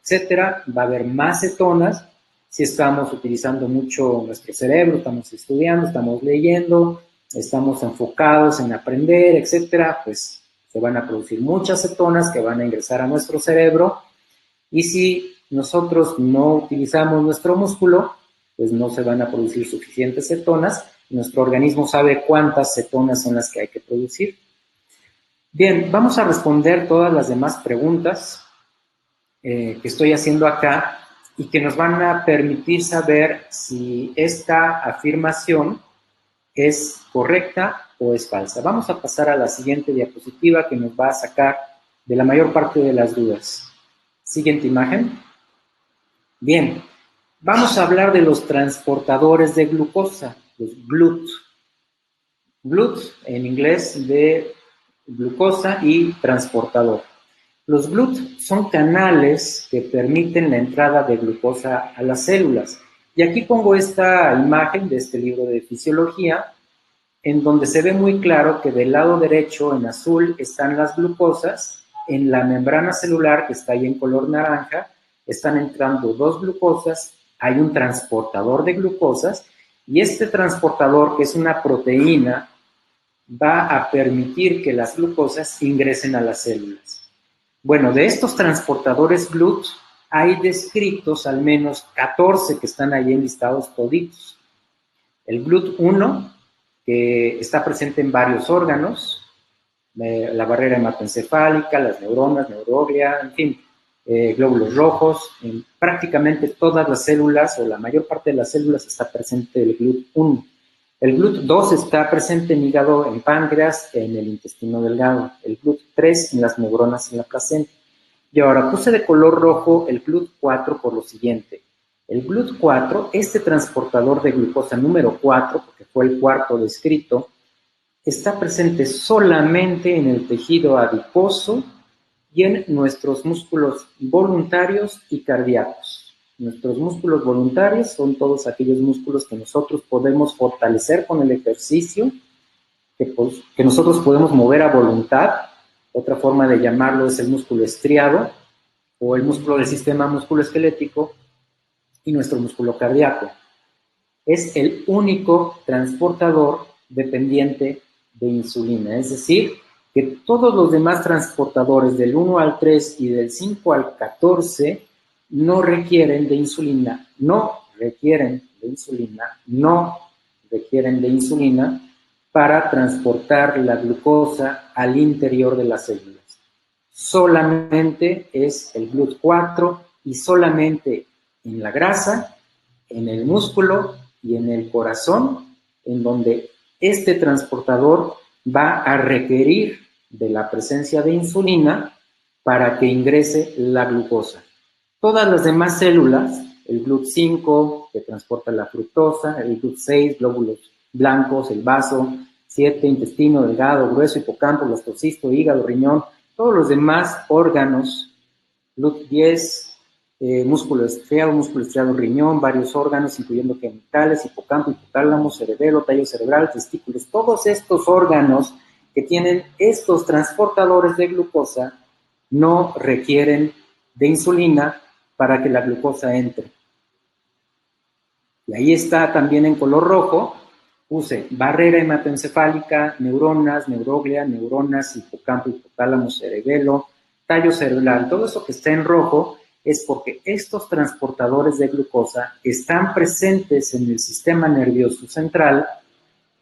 etcétera, va a haber más cetonas. Si estamos utilizando mucho nuestro cerebro, estamos estudiando, estamos leyendo, estamos enfocados en aprender, etcétera, pues se van a producir muchas cetonas que van a ingresar a nuestro cerebro. Y si nosotros no utilizamos nuestro músculo, pues no se van a producir suficientes cetonas. Nuestro organismo sabe cuántas cetonas son las que hay que producir. Bien, vamos a responder todas las demás preguntas que estoy haciendo acá y que nos van a permitir saber si esta afirmación es correcta o es falsa. Vamos a pasar a la siguiente diapositiva que nos va a sacar de la mayor parte de las dudas. Siguiente imagen. Bien, vamos a hablar de los transportadores de glucosa, los GLUT. GLUT en inglés de glucosa y transportador. Los GLUT son canales que permiten la entrada de glucosa a las células. Y aquí pongo esta imagen de este libro de fisiología, en donde se ve muy claro que del lado derecho en azul están las glucosas, en la membrana celular que está ahí en color naranja están entrando dos glucosas, hay un transportador de glucosas y este transportador, que es una proteína, va a permitir que las glucosas ingresen a las células. Bueno, de estos transportadores GLUT hay descritos al menos 14 que están ahí enlistados toditos. El GLUT1, que está presente en varios órganos, la barrera hematoencefálica, las neuronas, neuroglia, en fin, glóbulos rojos, en prácticamente todas las células o la mayor parte de las células está presente el GLUT1. El GLUT2 está presente en hígado, en páncreas, en el intestino delgado. El GLUT3 en las neuronas en la placenta. Y ahora puse de color rojo el GLUT4 por lo siguiente. El GLUT4, este transportador de glucosa número 4, porque fue el cuarto descrito, está presente solamente en el tejido adiposo y en nuestros músculos voluntarios y cardíacos. Nuestros músculos voluntarios son todos aquellos músculos que nosotros podemos fortalecer con el ejercicio, que nosotros podemos mover a voluntad. Otra forma de llamarlo es el músculo estriado o el músculo del sistema musculoesquelético y nuestro músculo cardíaco. Es el único transportador dependiente de insulina, es decir, que todos los demás transportadores del 1 al 3 y del 5 al 14 no requieren de insulina, para transportar la glucosa al interior de las células. Solamente es el GLUT4 y solamente en la grasa, en el músculo y en el corazón, en donde este transportador va a requerir de la presencia de insulina para que ingrese la glucosa. Todas las demás células, el GLUT5 que transporta la fructosa, el GLUT6, glóbulos blancos, el vaso, 7, intestino delgado, grueso, hipocampo, blastocisto, hígado, riñón, todos los demás órganos, GLUT10, músculo estriado, riñón, varios órganos, incluyendo genitales, hipocampo, hipotálamo, cerebelo, tallo cerebral, testículos, todos estos órganos que tienen estos transportadores de glucosa no requieren de insulina para que la glucosa entre. Y ahí está también en color rojo, puse barrera hematoencefálica, neuronas, neuroglia, neuronas, hipocampo, hipotálamo, cerebelo, tallo cerebral. Todo eso que está en rojo es porque estos transportadores de glucosa están presentes en el sistema nervioso central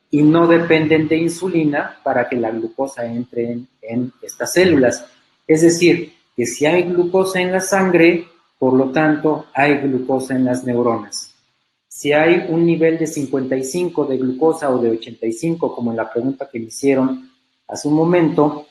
y no dependen de insulina para que la glucosa entre en estas células. Es decir, que si hay glucosa en la sangre, por lo tanto, hay glucosa en las neuronas. Si hay un nivel de 55 de glucosa o de 85, como en la pregunta que me hicieron hace un momento,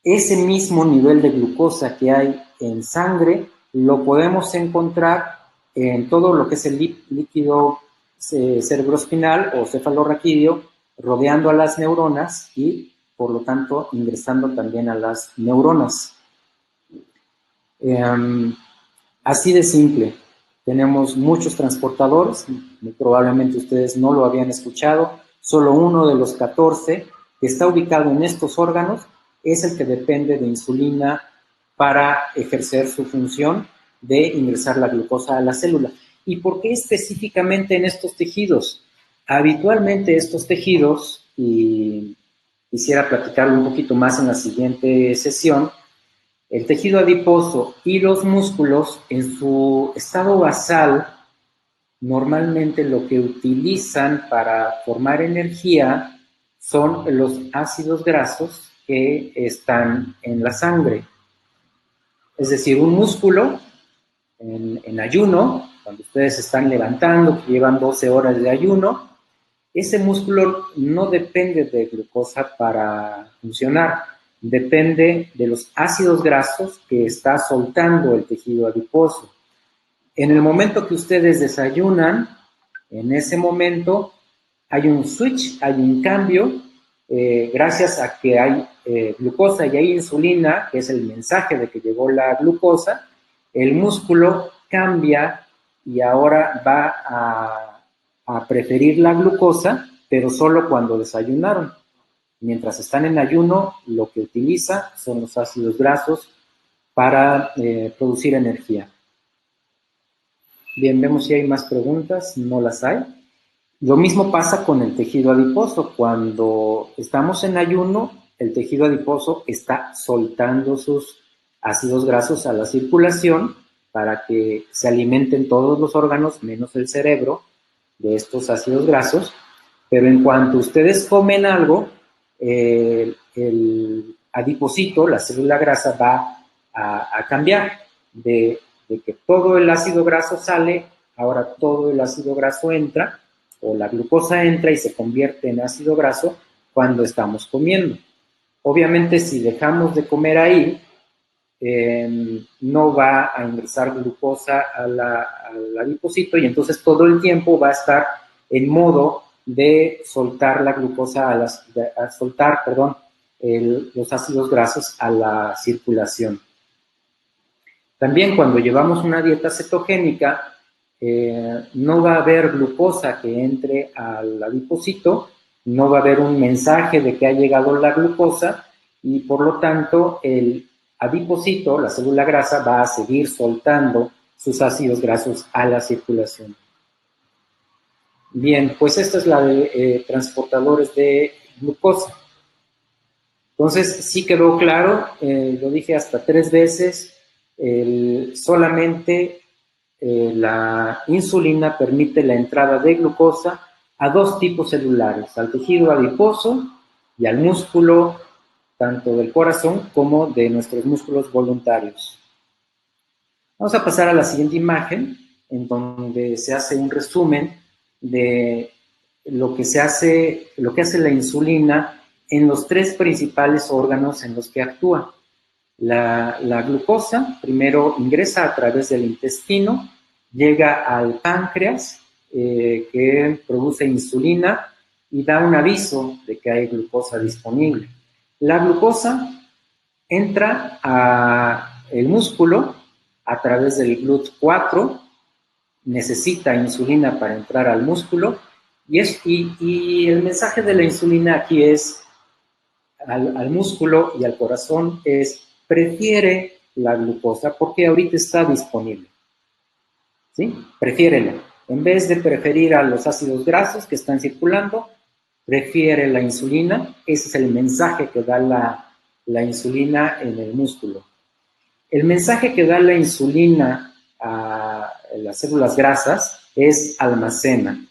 ese mismo nivel de glucosa que hay en sangre lo podemos encontrar en todo lo que es el líquido cerebroespinal o cefalorraquídeo, rodeando a las neuronas y, por lo tanto, ingresando también a las neuronas. Así de simple. Tenemos muchos transportadores, probablemente ustedes no lo habían escuchado, solo uno de los 14 que está ubicado en estos órganos es el que depende de insulina para ejercer su función de ingresar la glucosa a la célula. ¿Y por qué específicamente en estos tejidos? Habitualmente estos tejidos, y quisiera platicarlo un poquito más en la siguiente sesión, el tejido adiposo y los músculos en su estado basal normalmente lo que utilizan para formar energía son los ácidos grasos que están en la sangre. Es decir, un músculo en ayuno, cuando ustedes están levantando, que llevan 12 horas de ayuno, ese músculo no depende de glucosa para funcionar, depende de los ácidos grasos que está soltando el tejido adiposo. En el momento que ustedes desayunan, en ese momento hay un switch, hay un cambio, gracias a que hay glucosa y hay insulina, que es el mensaje de que llegó la glucosa, el músculo cambia y ahora va a preferir la glucosa, pero solo cuando desayunaron. Mientras están en ayuno, lo que utiliza son los ácidos grasos para producir energía. Bien, vemos si hay más preguntas, no las hay. Lo mismo pasa con el tejido adiposo. Cuando estamos en ayuno, el tejido adiposo está soltando sus ácidos grasos a la circulación para que se alimenten todos los órganos, menos el cerebro, de estos ácidos grasos. Pero en cuanto ustedes comen algo, el adipocito, la célula grasa, va a cambiar de que todo el ácido graso sale, ahora todo el ácido graso entra, o la glucosa entra y se convierte en ácido graso cuando estamos comiendo. Obviamente, si dejamos de comer ahí, no va a ingresar glucosa al adipocito y entonces todo el tiempo va a estar en modo de soltar la glucosa, los ácidos grasos a la circulación. También cuando llevamos una dieta cetogénica, no va a haber glucosa que entre al adipocito, no va a haber un mensaje de que ha llegado la glucosa y por lo tanto el adipocito, la célula grasa, va a seguir soltando sus ácidos grasos a la circulación. Bien, pues esta es la de transportadores de glucosa. Entonces, sí quedó claro, lo dije hasta 3 veces, solamente la insulina permite la entrada de glucosa a 2 tipos celulares, al tejido adiposo y al músculo, tanto del corazón como de nuestros músculos voluntarios. Vamos a pasar a la siguiente imagen, en donde se hace un resumen de lo que hace la insulina en los 3 principales órganos en los que actúa. La glucosa primero ingresa a través del intestino, llega al páncreas, que produce insulina y da un aviso de que hay glucosa disponible. La glucosa entra al músculo a través del GLUT4, necesita insulina para entrar al músculo y el mensaje de la insulina aquí es al músculo y al corazón es: prefiere la glucosa porque ahorita está disponible. ¿Sí? Prefiérela. En vez de preferir a los ácidos grasos que están circulando, prefiere la insulina. Ese es el mensaje que da la insulina en el músculo. El mensaje que da la insulina a las células grasas es almacena.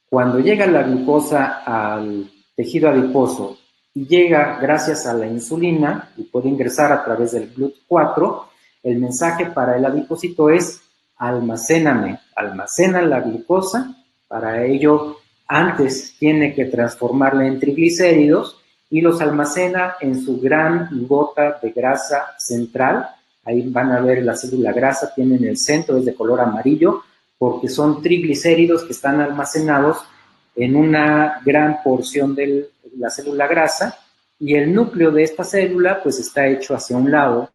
Cuando llega la glucosa al tejido adiposo y llega gracias a la insulina y puede ingresar a través del GLUT4, el mensaje para el adipocito es: almacéname, almacena la glucosa. Para ello, antes tiene que transformarla en triglicéridos y los almacena en su gran gota de grasa central. Ahí van a ver la célula grasa, tiene en el centro, es de color amarillo, porque son triglicéridos que están almacenados en una gran porción de la célula grasa, y el núcleo de esta célula pues está hecho hacia un lado,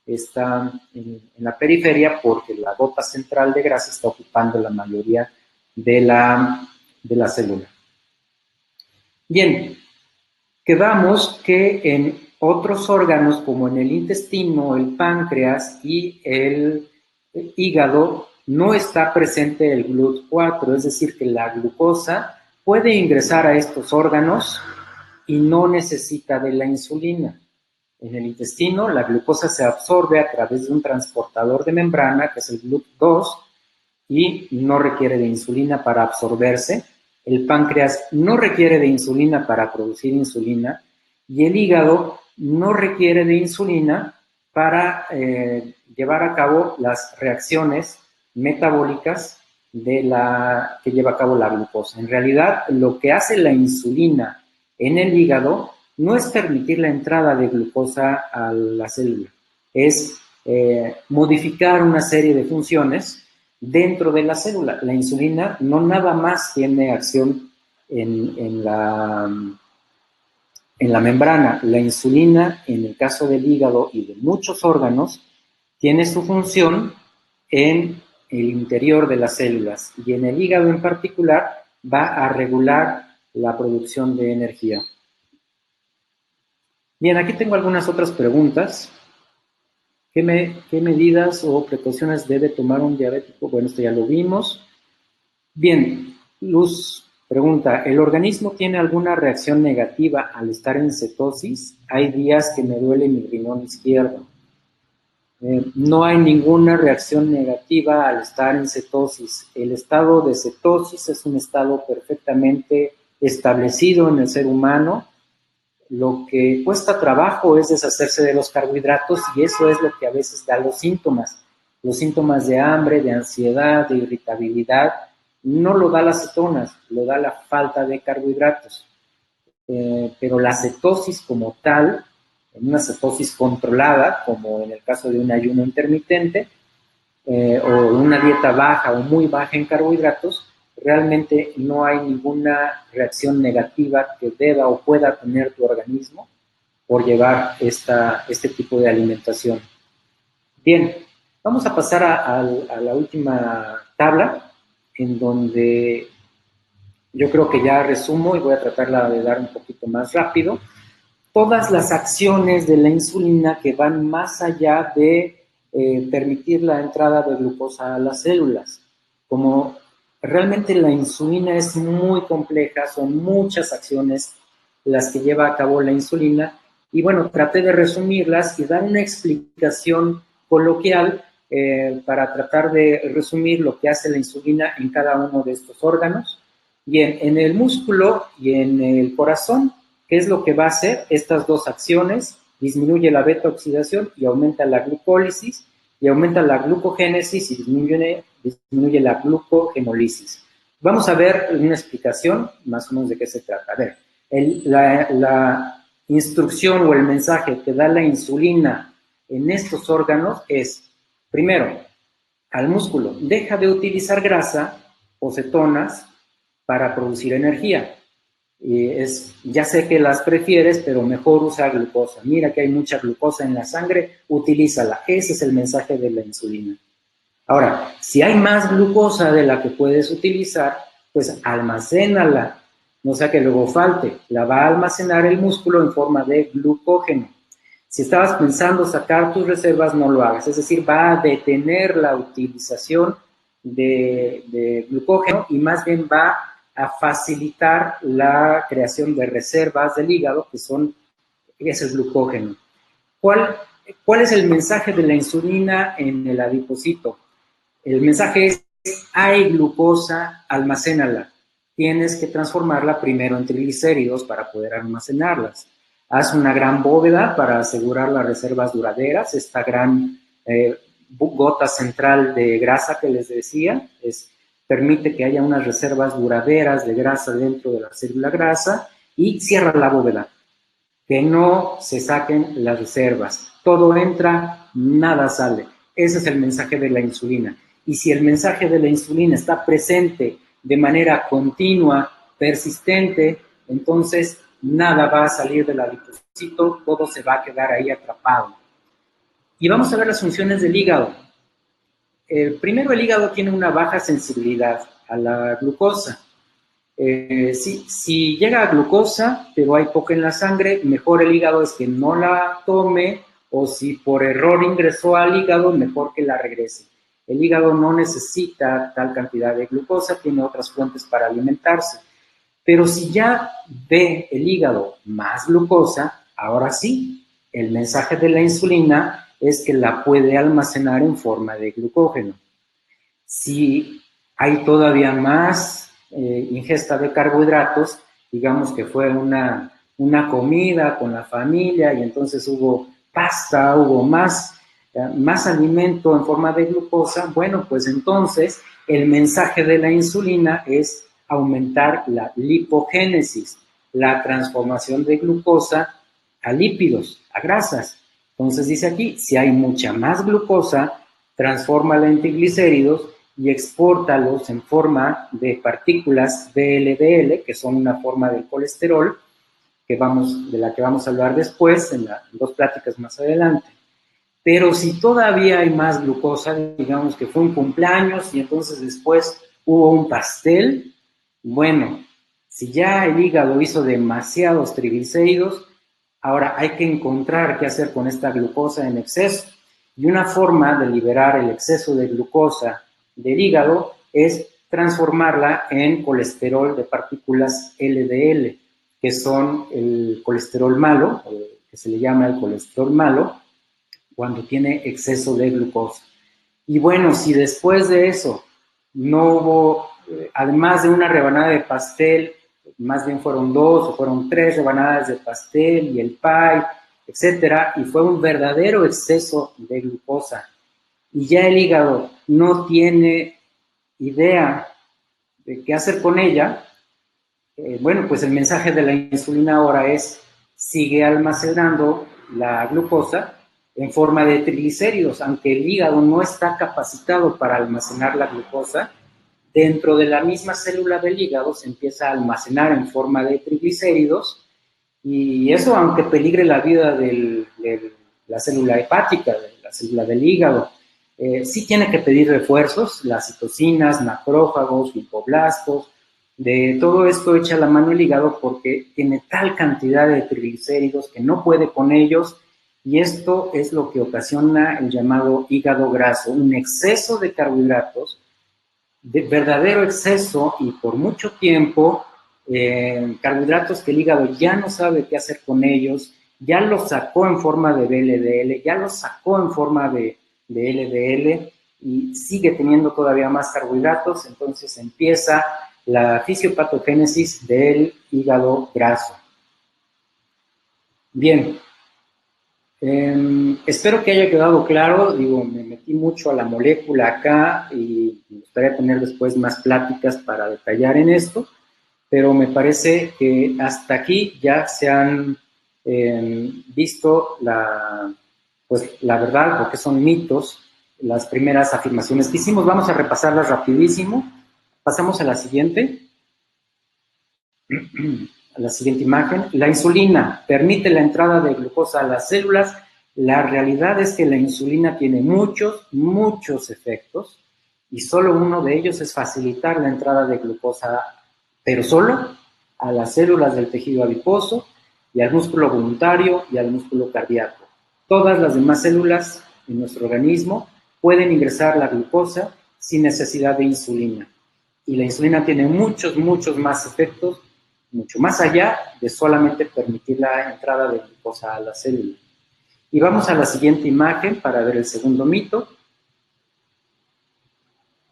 está en la periferia, porque la gota central de grasa está ocupando la mayoría de la célula. Bien, quedamos que en otros órganos, como en el intestino, el páncreas y el hígado no está presente el GLUT4, es decir, que la glucosa puede ingresar a estos órganos y no necesita de la insulina. En el intestino, la glucosa se absorbe a través de un transportador de membrana, que es el GLUT2, y no requiere de insulina para absorberse. El páncreas no requiere de insulina para producir insulina y el hígado no requiere de insulina para llevar a cabo las reacciones metabólicas que lleva a cabo la glucosa. En realidad, lo que hace la insulina en el hígado no es permitir la entrada de glucosa a la célula, es modificar una serie de funciones dentro de la célula. La insulina no nada más tiene acción en la membrana. La insulina, en el caso del hígado y de muchos órganos, tiene su función en el interior de las células y en el hígado en particular va a regular la producción de energía. Bien, aquí tengo algunas otras preguntas. ¿Qué medidas o precauciones debe tomar un diabético? Bueno, esto ya lo vimos. Bien, Luz pregunta, ¿el organismo tiene alguna reacción negativa al estar en cetosis? Hay días que me duele mi riñón izquierdo. No hay ninguna reacción negativa al estar en cetosis. El estado de cetosis es un estado perfectamente establecido en el ser humano. Lo que cuesta trabajo es deshacerse de los carbohidratos y eso es lo que a veces da los síntomas de hambre, de ansiedad, de irritabilidad. No lo da las cetonas, lo da la falta de carbohidratos. Pero la cetosis como tal, en una cetosis controlada, como en el caso de un ayuno intermitente, o una dieta baja o muy baja en carbohidratos, realmente no hay ninguna reacción negativa que deba o pueda tener tu organismo por llevar este tipo de alimentación. Bien, vamos a pasar a la última tabla, en donde yo creo que ya resumo y voy a tratarla de dar un poquito más rápido. Todas las acciones de la insulina que van más allá de permitir la entrada de glucosa a las células. Como realmente la insulina es muy compleja, son muchas acciones las que lleva a cabo la insulina, y bueno, traté de resumirlas y dar una explicación coloquial para tratar de resumir lo que hace la insulina en cada uno de estos órganos. Bien, en el músculo y en el corazón, ¿qué es lo que va a hacer? Estas dos acciones: disminuye la beta-oxidación y aumenta la glucólisis, y aumenta la glucogénesis y disminuye la glucogenólisis. Vamos a ver una explicación más o menos de qué se trata. A ver, la instrucción o el mensaje que da la insulina en estos órganos es, primero, al músculo, deja de utilizar grasa o cetonas para producir energía. Ya sé que las prefieres, pero mejor usa glucosa. Mira que hay mucha glucosa en la sangre, utilízala. Ese es el mensaje de la insulina. Ahora, si hay más glucosa de la que puedes utilizar, pues almacénala, no sea que luego falte. La va a almacenar el músculo en forma de glucógeno. Si estabas pensando sacar tus reservas, no lo hagas. Es decir, va a detener la utilización de glucógeno y más bien va a facilitar la creación de reservas del hígado, es el glucógeno. ¿Cuál es el mensaje de la insulina en el adipocito? El mensaje es: hay glucosa, almacénala. Tienes que transformarla primero en triglicéridos para poder almacenarlas. Haz una gran bóveda para asegurar las reservas duraderas. Esta gran gota central de grasa que les decía permite que haya unas reservas duraderas de grasa dentro de la célula grasa, y cierra la bóveda, que no se saquen las reservas. Todo entra, nada sale. Ese es el mensaje de la insulina. Y si el mensaje de la insulina está presente de manera continua, persistente, entonces nada va a salir del adipocito, todo se va a quedar ahí atrapado. Y vamos a ver las funciones del hígado. Primero, el hígado tiene una baja sensibilidad a la glucosa. Si llega a glucosa, pero hay poca en la sangre, mejor el hígado es que no la tome, o si por error ingresó al hígado, mejor que la regrese. el hígado no necesita tal cantidad de glucosa, tiene otras fuentes para alimentarse. Pero si ya ve el hígado más glucosa, ahora sí, el mensaje de la insulina es que la puede almacenar en forma de glucógeno. Si hay todavía más ingesta de carbohidratos, digamos que fue una comida con la familia y entonces hubo pasta, hubo más alimento en forma de glucosa, bueno, pues entonces el mensaje de la insulina es aumentar la lipogénesis, la transformación de glucosa a lípidos, a grasas. Entonces dice aquí, si hay mucha más glucosa, transfórmala en triglicéridos y expórtalos en forma de partículas VLDL, que son una forma del colesterol, de la que vamos a hablar después, en dos pláticas más adelante. Pero si todavía hay más glucosa, digamos que fue un cumpleaños y entonces después hubo un pastel, bueno, si ya el hígado hizo demasiados triglicéridos, ahora hay que encontrar qué hacer con esta glucosa en exceso. Y una forma de liberar el exceso de glucosa del hígado es transformarla en colesterol de partículas LDL, que son el colesterol malo, que se le llama el colesterol malo, cuando tiene exceso de glucosa. Y bueno, si después de eso no hubo, además de una rebanada de pastel, más bien fueron 2 o fueron 3 rebanadas de pastel y el pie, etcétera, y fue un verdadero exceso de glucosa, y ya el hígado no tiene idea de qué hacer con ella, bueno, pues el mensaje de la insulina ahora es, sigue almacenando la glucosa en forma de triglicéridos, aunque el hígado no está capacitado para almacenar la glucosa, dentro de la misma célula del hígado se empieza a almacenar en forma de triglicéridos, y eso aunque peligre la vida de la célula hepática, de la célula del hígado, sí tiene que pedir refuerzos, las citocinas, macrófagos, lipoblastos, de todo esto echa la mano el hígado porque tiene tal cantidad de triglicéridos que no puede con ellos, y esto es lo que ocasiona el llamado hígado graso, un exceso de carbohidratos, de verdadero exceso y por mucho tiempo, carbohidratos que el hígado ya no sabe qué hacer con ellos, ya los sacó en forma de VLDL, ya los sacó en forma de LDL y sigue teniendo todavía más carbohidratos, entonces empieza la fisiopatogénesis del hígado graso. Bien, espero que haya quedado claro, digo, me metí mucho a la molécula acá y me gustaría tener después más pláticas para detallar en esto, pero me parece que hasta aquí ya se han visto pues, la verdad, porque son mitos, las primeras afirmaciones que hicimos. Vamos a repasarlas rapidísimo. Pasamos a la siguiente. A la siguiente imagen. La insulina permite la entrada de glucosa a las células. La realidad es que la insulina tiene muchos efectos y solo uno de ellos es facilitar la entrada de glucosa, pero solo a las células del tejido adiposo y al músculo voluntario y al músculo cardíaco. Todas las demás células en nuestro organismo pueden ingresar la glucosa sin necesidad de insulina. Y la insulina tiene muchos más efectos, mucho más allá de solamente permitir la entrada de glucosa a la célula. Y vamos a la siguiente imagen para ver el segundo mito.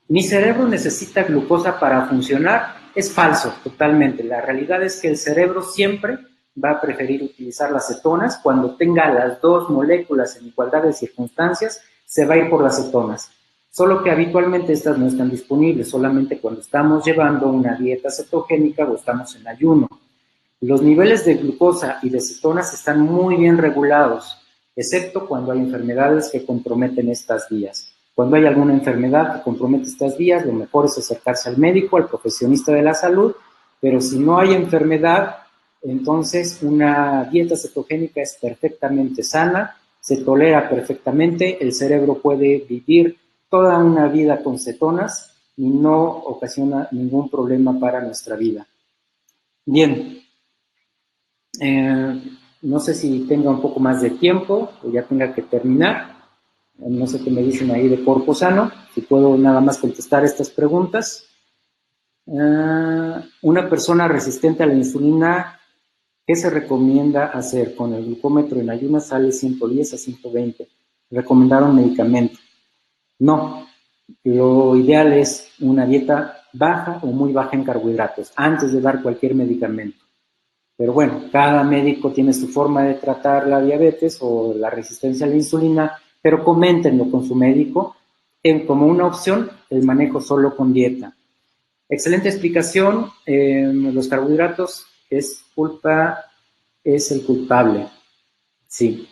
Mi cerebro necesita glucosa para funcionar. Es falso, totalmente. La realidad es que el cerebro siempre va a preferir utilizar las cetonas. Cuando tenga las dos moléculas en igualdad de circunstancias, se va a ir por las cetonas. Solo que habitualmente estas no están disponibles, solamente cuando estamos llevando una dieta cetogénica o estamos en ayuno. Los niveles de glucosa y de cetonas están muy bien regulados, excepto cuando hay enfermedades que comprometen estas vías. Cuando hay alguna enfermedad que compromete estas vías, lo mejor es acercarse al médico, al profesionista de la salud, pero si no hay enfermedad, entonces una dieta cetogénica es perfectamente sana, se tolera perfectamente, el cerebro puede vivir toda una vida con cetonas y no ocasiona ningún problema para nuestra vida. Bien, no sé si tenga un poco más de tiempo o ya tenga que terminar. No sé qué me dicen ahí de cuerpo sano, si puedo nada más contestar estas preguntas. Una persona resistente a la insulina, ¿qué se recomienda hacer? Con el glucómetro en ayunas sale 110 a 120. ¿Recomendaron medicamento? No, lo ideal es una dieta baja o muy baja en carbohidratos antes de dar cualquier medicamento. Pero bueno, cada médico tiene su forma de tratar la diabetes o la resistencia a la insulina, pero coméntenlo con su médico como una opción el manejo solo con dieta. Excelente explicación. Los carbohidratos es el culpable. Sí.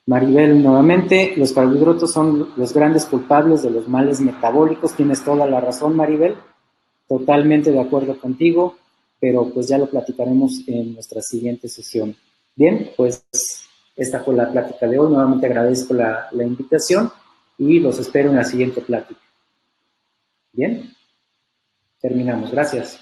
Maribel, nuevamente, los carbohidratos son los grandes culpables de los males metabólicos. Tienes toda la razón, Maribel. Totalmente de acuerdo contigo, pero pues ya lo platicaremos en nuestra siguiente sesión. Bien, pues esta fue la plática de hoy. Nuevamente agradezco la invitación y los espero en la siguiente plática. Bien, terminamos. Gracias.